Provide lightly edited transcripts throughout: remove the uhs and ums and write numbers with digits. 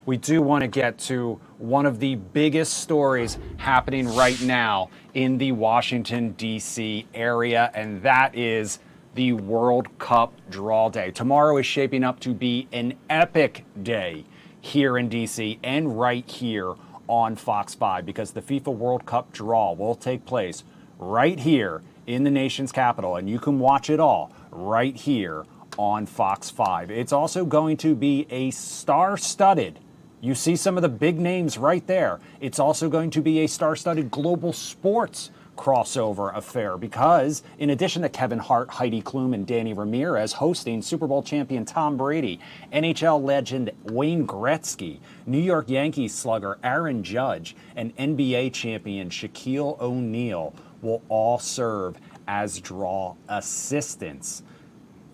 we do want to get to one of the biggest stories happening right now in the Washington, D.C. area, and that is the World Cup draw day. Tomorrow is shaping up to be an epic day here in D.C. and right here on Fox 5, because the FIFA World Cup draw will take place right here in the nation's capital, and you can watch it all right here on Fox 5. It's also going to be a star-studded, you see some of the big names right there. It's also going to be a star-studded global sports crossover affair, because in addition to Kevin Hart, Heidi Klum, and Danny Ramirez hosting Super Bowl champion Tom Brady, NHL legend Wayne Gretzky, New York Yankees slugger Aaron Judge, and NBA champion Shaquille O'Neal will all serve as draw assistants.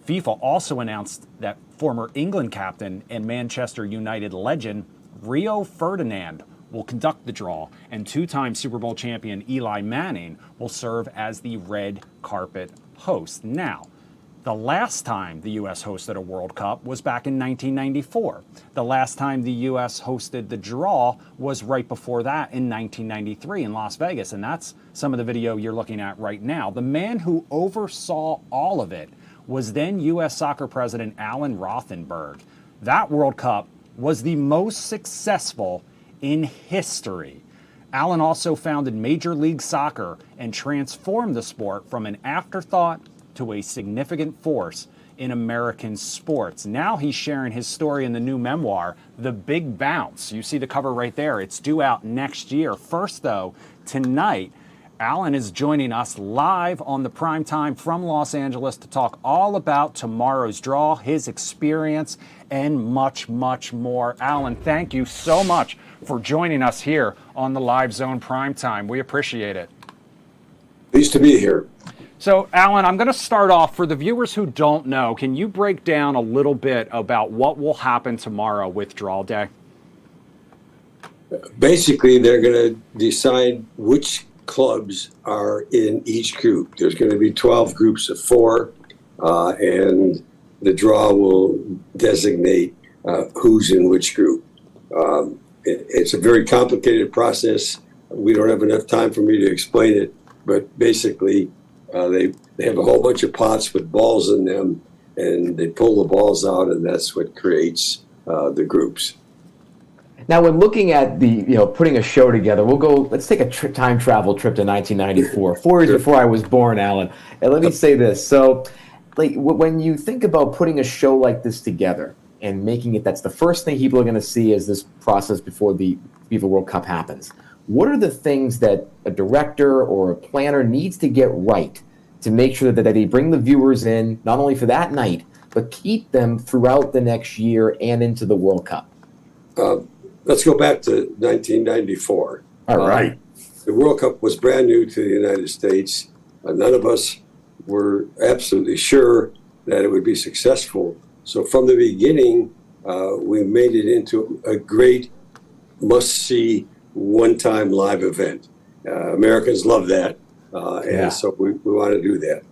FIFA also announced that former England captain and Manchester United legend Rio Ferdinand will conduct the draw, and two-time Super Bowl champion Eli Manning will serve as the red carpet host. Now, the last time the U.S. hosted a World Cup was back in 1994. The last time the U.S. hosted the draw was right before that in 1993 in Las Vegas, and that's some of the video you're looking at right now. The man who oversaw all of it was then U.S. Soccer President Alan Rothenberg. That World Cup was the most successful in history. Alan also founded Major League Soccer and transformed the sport from an afterthought to a significant force in American sports. Now he's sharing his story in the new memoir, The Big Bounce. You see the cover right there. It's due out next year. First, though, tonight, Alan is joining us live on the prime time from Los Angeles to talk all about tomorrow's draw, his experience, and much, much more. Alan, thank you so much for joining us here on the Live Zone Prime Time. We appreciate it. Pleased to be here. So, Alan, I'm going to start off. For the viewers who don't know, can you break down a little bit about what will happen tomorrow with Draw Day? Basically, they're going to decide which clubs are in each group. There's going to be 12 groups of 4, and the draw will designate who's in which group. It's a very complicated process. We don't have enough time for me to explain it, but basically they have a whole bunch of pots with balls in them, and they pull the balls out, and that's what creates the groups. Now, when looking at the, putting a show together, let's take a time travel trip to 1994, 4 years before I was born, Alan. And let me say this. So, when you think about putting a show like this together and making it, that's the first thing people are going to see as this process before the FIFA World Cup happens. What are the things that a director or a planner needs to get right to make sure that they bring the viewers in, not only for that night, but keep them throughout the next year and into the World Cup? Let's go back to 1994. All right. The World Cup was brand new to the United States. None of us were absolutely sure that it would be successful. So from the beginning, we made it into a great must-see one-time live event. Americans love that, and so we want to do that.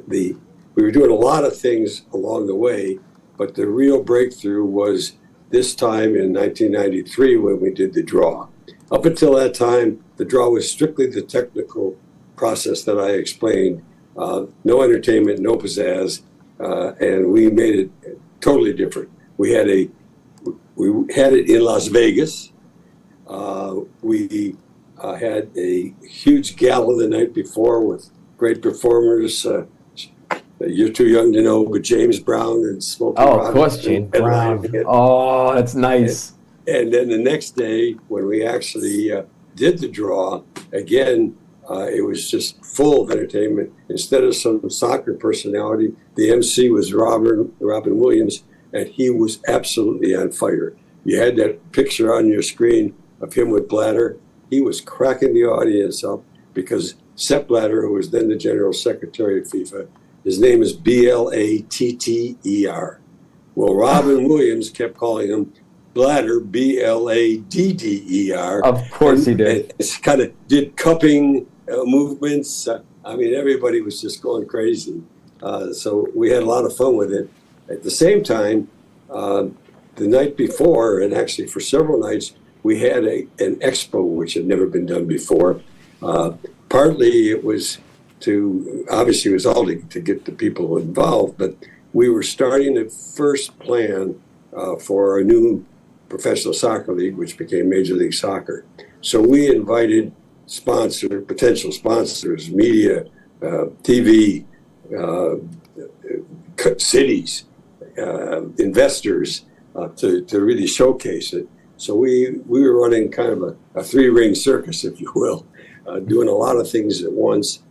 We were doing a lot of things along the way, but the real breakthrough was this time in 1993 when we did the draw. Up until that time, the draw was strictly the technical process that I explained. No entertainment, no pizzazz, and we made it totally different. We had it in Las Vegas. We had a huge gala the night before with great performers. You're too young to know, but James Brown and Smokey Robinson. Of course, James Brown. Oh, that's nice. And then the next day, when we actually did the draw, again, it was just full of entertainment. Instead of some soccer personality, the MC was Robin Williams, and he was absolutely on fire. You had that picture on your screen of him with Blatter. He was cracking the audience up because Sepp Blatter, who was then the General Secretary of FIFA, his name is Blatter. Well, Robin Williams kept calling him Blatter, Bladder. Of course he did. It's kind of did cupping movements. Everybody was just going crazy. So we had a lot of fun with it. At the same time, the night before, and actually for several nights, we had an expo which had never been done before. Partly it was obviously it was all to get the people involved, but we were starting the first plan for a new professional soccer league, which became Major League Soccer. So we invited potential sponsors, media, TV, cities, investors to really showcase it. So we were running kind of a three-ring circus, if you will, doing a lot of things at once.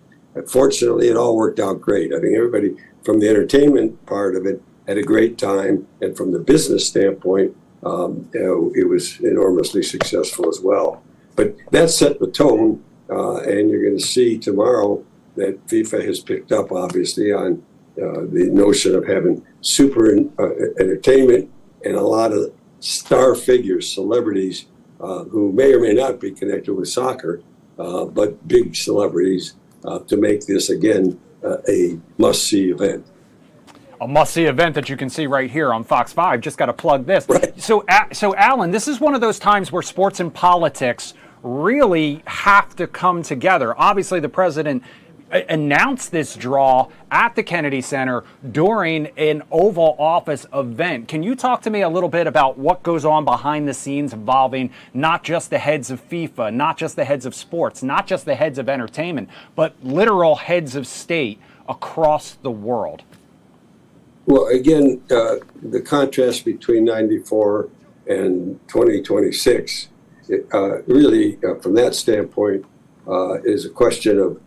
Fortunately, it all worked out great. I think everybody from the entertainment part of it had a great time, and from the business standpoint, it was enormously successful as well. But that set the tone, and you're going to see tomorrow that FIFA has picked up, obviously, on the notion of having super entertainment and a lot of star figures, celebrities, who may or may not be connected with soccer, but big celebrities, to make this, again, a must-see event. A must-see event that you can see right here on Fox 5. Just got to plug this. Right. So, Alan, this is one of those times where sports and politics really have to come together. Obviously, the president announced this draw at the Kennedy Center during an Oval Office event. Can you talk to me a little bit about what goes on behind the scenes involving not just the heads of FIFA, not just the heads of sports, not just the heads of entertainment, but literal heads of state across the world? Well, again, the contrast between 94 and 2026, really, from that standpoint, is a question of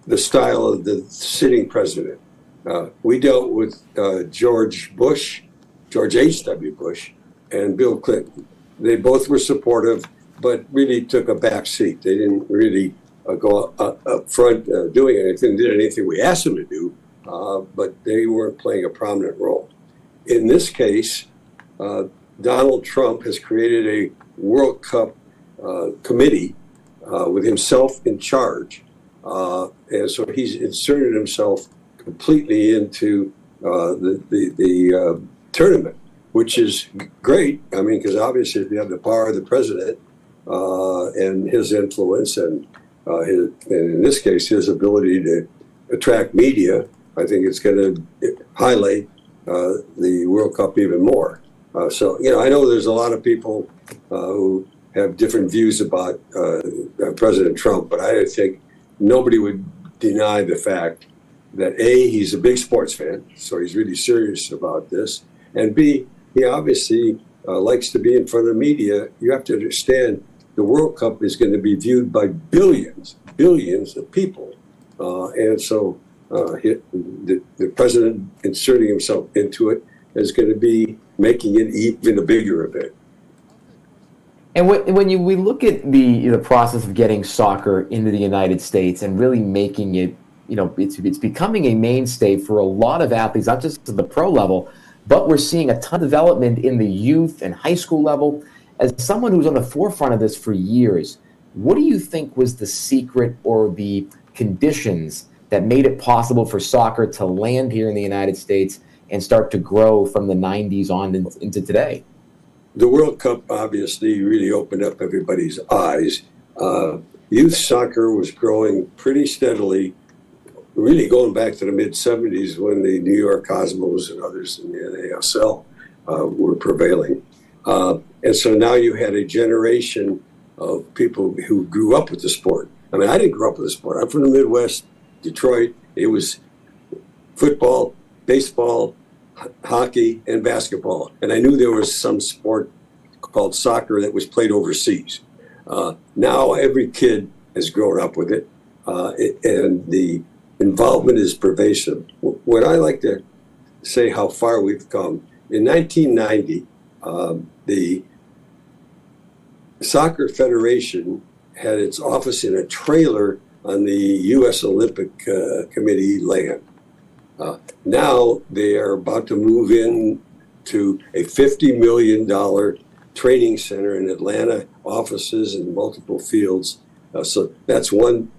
the style of the sitting president. We dealt with George H.W. Bush, and Bill Clinton. They both were supportive, but really took a back seat. They didn't really go up front doing anything, did anything we asked them to do, but they weren't playing a prominent role. In this case, Donald Trump has created a World Cup committee with himself in charge. And so he's inserted himself completely into the tournament, which is great. I mean, because obviously if you have the power of the president and his influence and in this case, his ability to attract media, I think it's going to highlight the World Cup even more. So, I know there's a lot of people who have different views about President Trump, but I think nobody would deny the fact that A, he's a big sports fan, so he's really serious about this, and B, he obviously likes to be in front of media. You have to understand the World Cup is going to be viewed by billions of people, and so the president inserting himself into it is going to be making it even a bigger event. And when we look at the process of getting soccer into the United States and really making it, it's becoming a mainstay for a lot of athletes, not just at the pro level, but we're seeing a ton of development in the youth and high school level. As someone who's on the forefront of this for years, what do you think was the secret or the conditions that made it possible for soccer to land here in the United States and start to grow from the 90s on into today? The World Cup obviously really opened up everybody's eyes. Youth soccer was growing pretty steadily, really going back to the mid-'70s when the New York Cosmos and others in the NASL were prevailing. And so now you had a generation of people who grew up with the sport. I mean, I didn't grow up with the sport. I'm from the Midwest, Detroit. It was football, baseball, hockey, and basketball. And I knew there was some sport called soccer that was played overseas. Now every kid has grown up with it, and the involvement is pervasive. What I like to say how far we've come, in 1990, the Soccer Federation had its office in a trailer on the U.S. Olympic Committee land. Now they are about to move in to a $50 million training center in Atlanta, offices in multiple fields. So that's one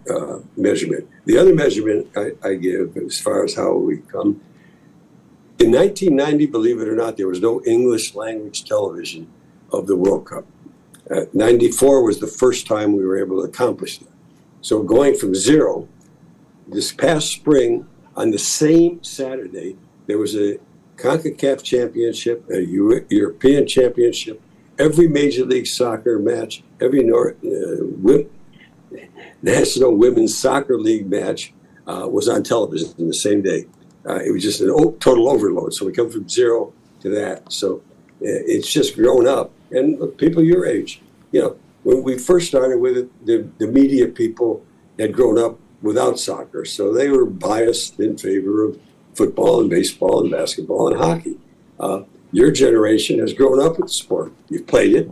measurement. The other measurement I give as far as how we come, in 1990, believe it or not, there was no English language television of the World Cup. 94 was the first time we were able to accomplish that. So going from zero, this past spring, on the same Saturday, there was a CONCACAF championship, a European championship, every Major League Soccer match, every National Women's Soccer League match was on television in the same day. It was just a total overload. So we come from zero to that. So it's just grown up. And people your age, when we first started with it, the media people had grown up without soccer. So they were biased in favor of football and baseball and basketball and hockey. Your generation has grown up with the sport. You've played it,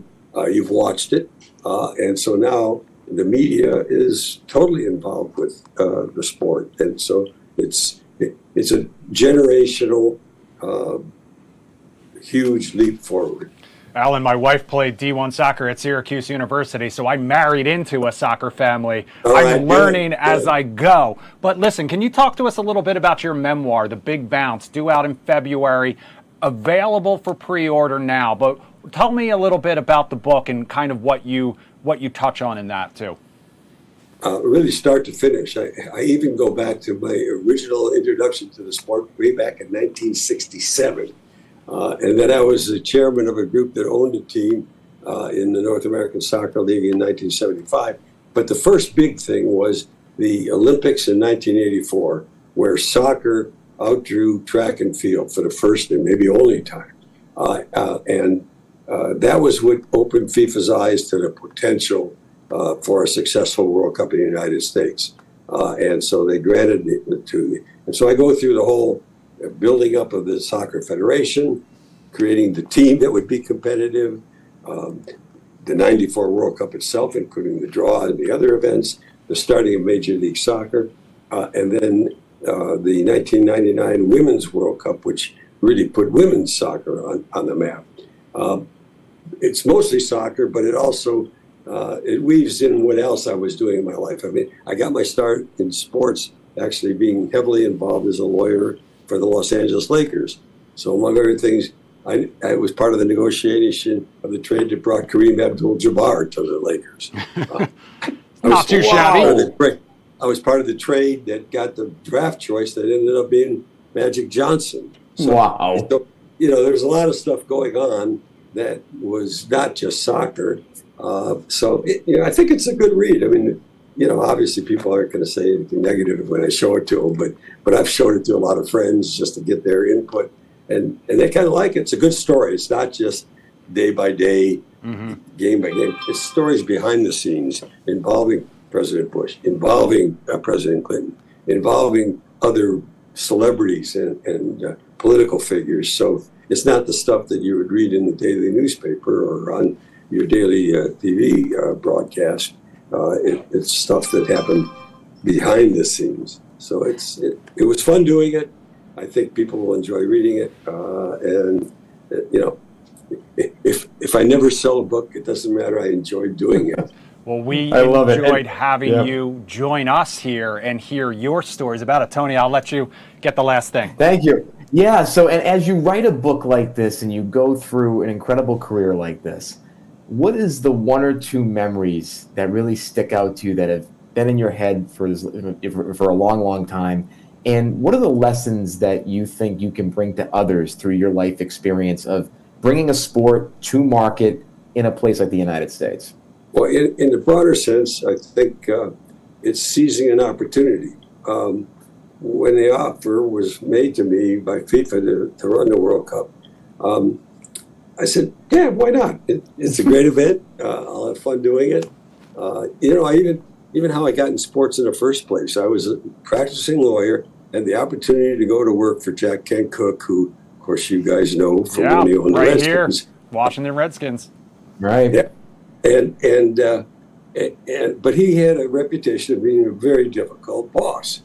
you've watched it. And so now the media is totally involved with the sport. And so it's a generational, huge leap forward. Alan, my wife played D1 soccer at Syracuse University, so I married into a soccer family. I'm learning as I go. But listen, can you talk to us a little bit about your memoir, The Big Bounce, due out in February, available for pre-order now? But tell me a little bit about the book and kind of what you touch on in that too. Really start to finish. I even go back to my original introduction to the sport way back in 1967. And then I was the chairman of a group that owned a team in the North American Soccer League in 1975. But the first big thing was the Olympics in 1984, where soccer outdrew track and field for the first and maybe only time. And that was what opened FIFA's eyes to the potential for a successful World Cup in the United States. And so they granted it to me. And so I go through the whole building up of the Soccer Federation, creating the team that would be competitive, the 94 World Cup itself, including the draw and the other events, the starting of Major League Soccer, and then the 1999 Women's World Cup, which really put women's soccer on the map. It's mostly soccer, but it also it weaves in what else I was doing in my life. I mean, I got my start in sports, actually being heavily involved as a lawyer for the Los Angeles Lakers. So among other things, I was part of the negotiation of the trade that brought Kareem Abdul-Jabbar to the Lakers. Not too shabby. I was part of the trade that got the draft choice that ended up being Magic Johnson. So, wow. So, there's a lot of stuff going on that was not just soccer. I think it's a good read. I mean, obviously people aren't going to say anything negative when I show it to them, but I've showed it to a lot of friends just to get their input, and they kind of like it. It's a good story. It's not just day by day, game by game. It's stories behind the scenes involving President Bush, involving President Clinton, involving other celebrities and political figures. So it's not the stuff that you would read in the daily newspaper or on your daily TV broadcast. It's stuff that happened behind the scenes. So it was fun doing it. I think people will enjoy reading it. If I never sell a book, it doesn't matter. I enjoyed doing it. Well, we enjoyed having you join us here and hear your stories about it. Tony, I'll let you get the last thing. Thank you. Yeah, so and as you write a book like this and you go through an incredible career like this, what is the one or two memories that really stick out to you that have been in your head for a long, long time? And what are the lessons that you think you can bring to others through your life experience of bringing a sport to market in a place like the United States? Well, in the broader sense, I think it's seizing an opportunity. When the offer was made to me by FIFA to run the World Cup, I said, yeah, why not? It's a great event. I'll have fun doing it. Even how I got in sports in the first place. I was a practicing lawyer, had the opportunity to go to work for Jack Kent Cooke, who, of course, you guys know from when he owned the Redskins. Here, Washington Redskins. Right. Yeah. But he had a reputation of being a very difficult boss.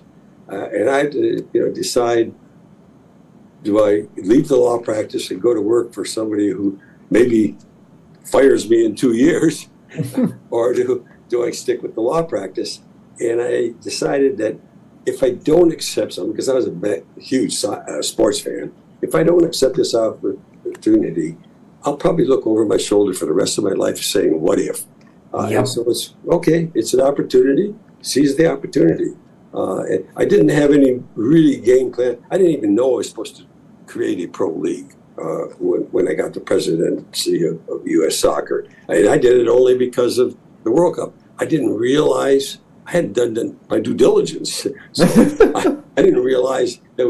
And I had to, decide, do I leave the law practice and go to work for somebody who maybe fires me in 2 years, or do I stick with the law practice? And I decided that if I don't accept something, because I was a huge sports fan, if I don't accept this opportunity, I'll probably look over my shoulder for the rest of my life saying, what if? And so it's okay, it's an opportunity, seize the opportunity. And I didn't have any really game plan. I didn't even know I was supposed to create a pro league when I got the presidency of U.S. Soccer. And I did it only because of the World Cup. I didn't realize, I hadn't done my due diligence. So I didn't realize that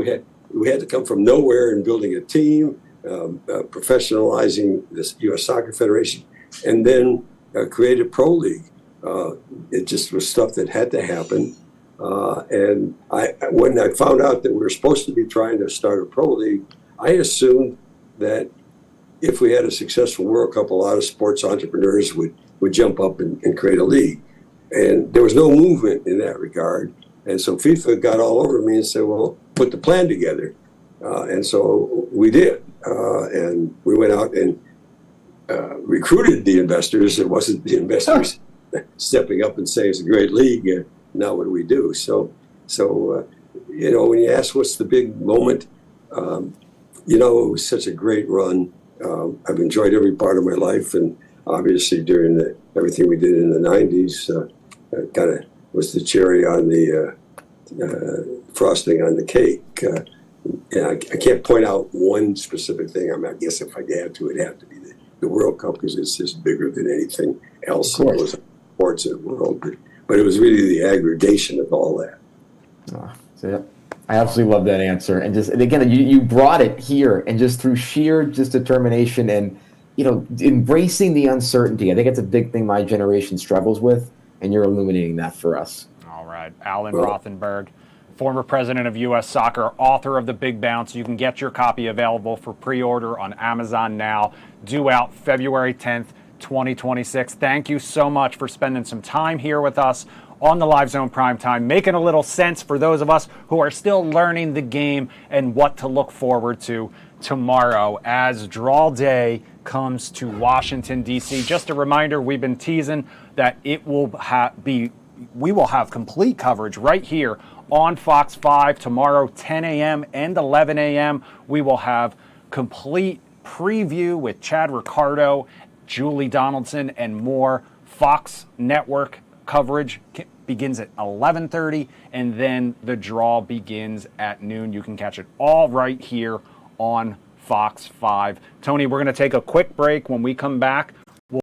we had to come from nowhere and building a team, professionalizing this U.S. Soccer Federation, and then create a pro league. It just was stuff that had to happen. And when I found out that we were supposed to be trying to start a pro league, I assumed that if we had a successful World Cup, a lot of sports entrepreneurs would jump up and create a league. And there was no movement in that regard. And so FIFA got all over me and said, well, put the plan together. And so we did. And we went out and recruited the investors. It wasn't the investors stepping up and saying it's a great league. Now what do we do? So when you ask what's the big moment, it was such a great run. I've enjoyed every part of my life, and obviously during everything we did in the 90s, kind of was the cherry on the frosting on the cake. And I can't point out one specific thing. I guess if I had to, it'd have to be the World Cup, because it's just bigger than anything else in those sports in the world. But it was really the aggregation of all that. I absolutely love that answer. And again, you brought it here, and just through sheer determination and, embracing the uncertainty. I think it's a big thing my generation struggles with, and you're illuminating that for us. All right. Alan Rothenberg, former president of U.S. Soccer, author of The Big Bounce. You can get your copy available for pre-order on Amazon now, due out February 10th, 2026. Thank you so much for spending some time here with us on the Live Zone Primetime, making a little sense for those of us who are still learning the game and what to look forward to tomorrow as Draw Day comes to Washington, D.C. Just a reminder, we've been teasing that we will have complete coverage right here on Fox 5 tomorrow, 10 a.m. and 11 a.m. We will have complete preview with Chad Ricardo, Julie Donaldson, and more. Fox Network coverage begins at 11:30, and then the draw begins at noon. You can catch it all right here on Fox 5. Tony, we're going to take a quick break. When we come back,